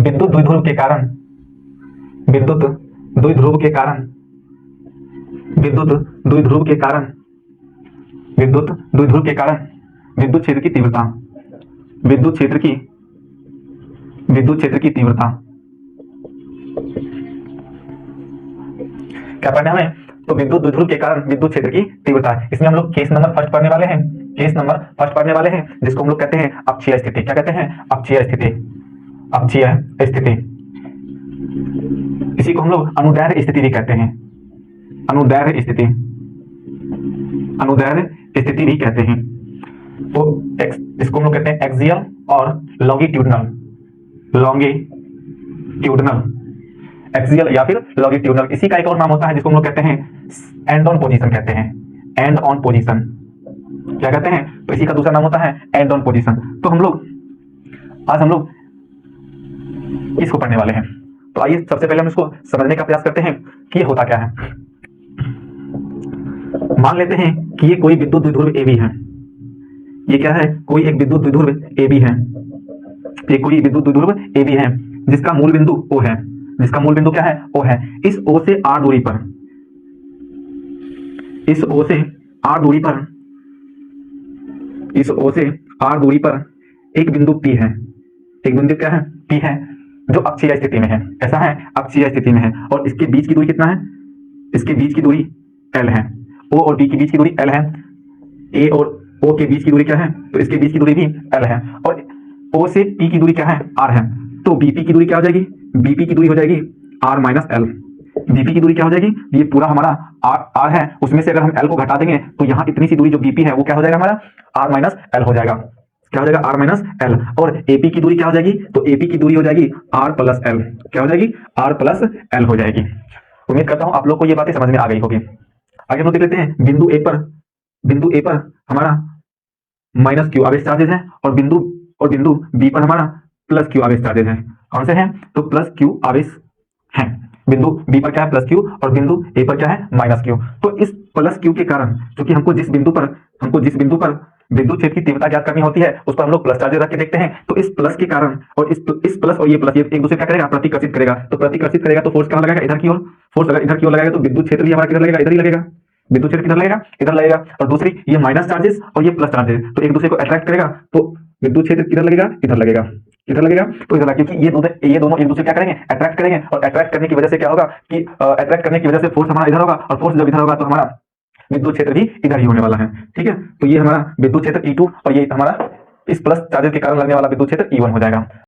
विद्युत द्विध्रुव के कारण विद्युत द्विध्रुव के कारण विद्युत द्विध्रुव के कारण विद्युत द्विध्रुव के कारण विद्युत क्षेत्र की तीव्रता विद्युत क्षेत्र की तीव्रता क्या पढ़ना है हमें? तो विद्युत द्विध्रुव के कारण विद्युत क्षेत्र की तीव्रता। इसमें हम लोग केस नंबर फर्स्ट पढ़ने वाले हैं। केस नंबर फर्स्ट पढ़ने वाले हैं जिसको हम लोग कहते हैं अक्षीय स्थिति। क्या कहते हैं? अक्षीय स्थिति। अक्षीय स्थिति, इसी को हम लोग अनुदैर्घ्य स्थिति भी कहते हैं। अनुदैर्घ्य स्थिति, अनुदैर्घ्य स्थिति भी कहते हैं। तो इसको हम लोग कहते हैं एक्सियल और लॉन्गिट्यूडनल। लॉन्गिट्यूडनल, एक्सियल या फिर लॉन्गिट्यूडनल। इसी का एक और नाम होता है जिसको हम लोग कहते हैं एंड ऑन पोजीशन कहते हैं। एंड ऑन पोजीशन क्या कहते हैं? तो इसी का दूसरा नाम होता है एंड ऑन पोजीशन। तो आज हम लोग इसको पढ़ने वाले हैं। तो आइए सबसे पहले हम इसको समझने का प्रयास करते हैं कि ये होता क्या है। मान लेते हैं कि ये कोई विद्युत द्विध्रुव AB है। ये क्या है? कोई एक विद्युत द्विध्रुव AB है। ये कोई विद्युत द्विध्रुव AB है जिसका मूल बिंदु O है। जिसका मूल बिंदु क्या है? O है। इस O से R दूरी पर, इस O से R दूरी पर, इस O से R दूरी पर एक बिंदु P है। एक बिंदु क्या है? P है, जो अक्षीय स्थिति में है। ऐसा है, अक्षीय स्थिति में है। और इसके बीच की दूरी कितना है? इसके बीच की दूरी L है। O और B के बीच की दूरी L है। A और O के बीच की दूरी क्या है? तो इसके बीच की दूरी भी L है। और O से P की दूरी क्या है? R है। तो BP की दूरी क्या हो जाएगी? BP की दूरी हो जाएगी R माइनस L। BP की दूरी क्या हो जाएगी? ये पूरा हमारा R है, उसमें से अगर हम L को घटा देंगे तो यहाँ इतनी सी दूरी जो BP है वो क्या हो जाएगा? हमारा R माइनस L हो जाएगा। क्या हो जाएगा? R minus L। और AP की दूरी क्या हो जाएगी? तो AP की दूरी हो जाएगी R प्लस L। क्या हो जाएगी? R प्लस L हो जाएगी। उम्मीद करता हूँ आप लोग को ये बातें समझ में आ गई होगी। आगे हम लोग देख लेते हैं बिंदु A पर हमारा माइनस Q आवेश चार्जेस है और बिंदु B पर हमारा प्लस Q आवेश चार्जेस है। कौन से हैं? तो प्लस Q आवेश हैं। बिंदु B पर क्या है? प्लस Q और बिंदु A पर क्या है? Minus Q। तो इस प्लस Q के कारण, क्योंकि हमको जिस बिंदु पर विद्युत क्षेत्र की तीव्रता ज्ञात करनी होती है उस पर हम लोग प्लस चार्जेस रख के देखते हैं। तो इस प्लस के कारण और इस प्लस और ये प्लस ये एक दूसरे क्या करेगा? प्रतिकर्षित करेगा। तो प्रतिकर्षित करेगा तो फोर्स कहाँ लगेगा? इधर की ओर। फोर्स अगर इधर की ओर लगेगा तो विद्युत क्षेत्र भी हमारा किधर लगेगा? इधर ही लगेगा। विद्युत क्षेत्र किधर लगेगा? इधर लगेगा। और दूसरी ये माइनस चार्जेस और ये प्लस चार्जेस तो एक दूसरे को अट्रैक्ट करेगा। तो विद्युत क्षेत्र किधर लगेगा? इधर लगेगा। किधर लगेगा? तो इधर लगेगा, क्योंकि ये दोनों एक दूसरे क्या करेंगे? अट्रैक्ट करेंगे। और अट्रैक्ट करने की वजह से क्या होगा कि अट्रैक्ट करने की वजह से फोर्स हमारा इधर होगा और फोर्स जब इधर होगा तो हमारा विद्युत क्षेत्र भी इधर ही होने वाला है। ठीक है, तो ये हमारा विद्युत क्षेत्र E2 और ये हमारा इस प्लस चार्जेस के कारण लगने वाला विद्युत क्षेत्र E1 हो जाएगा।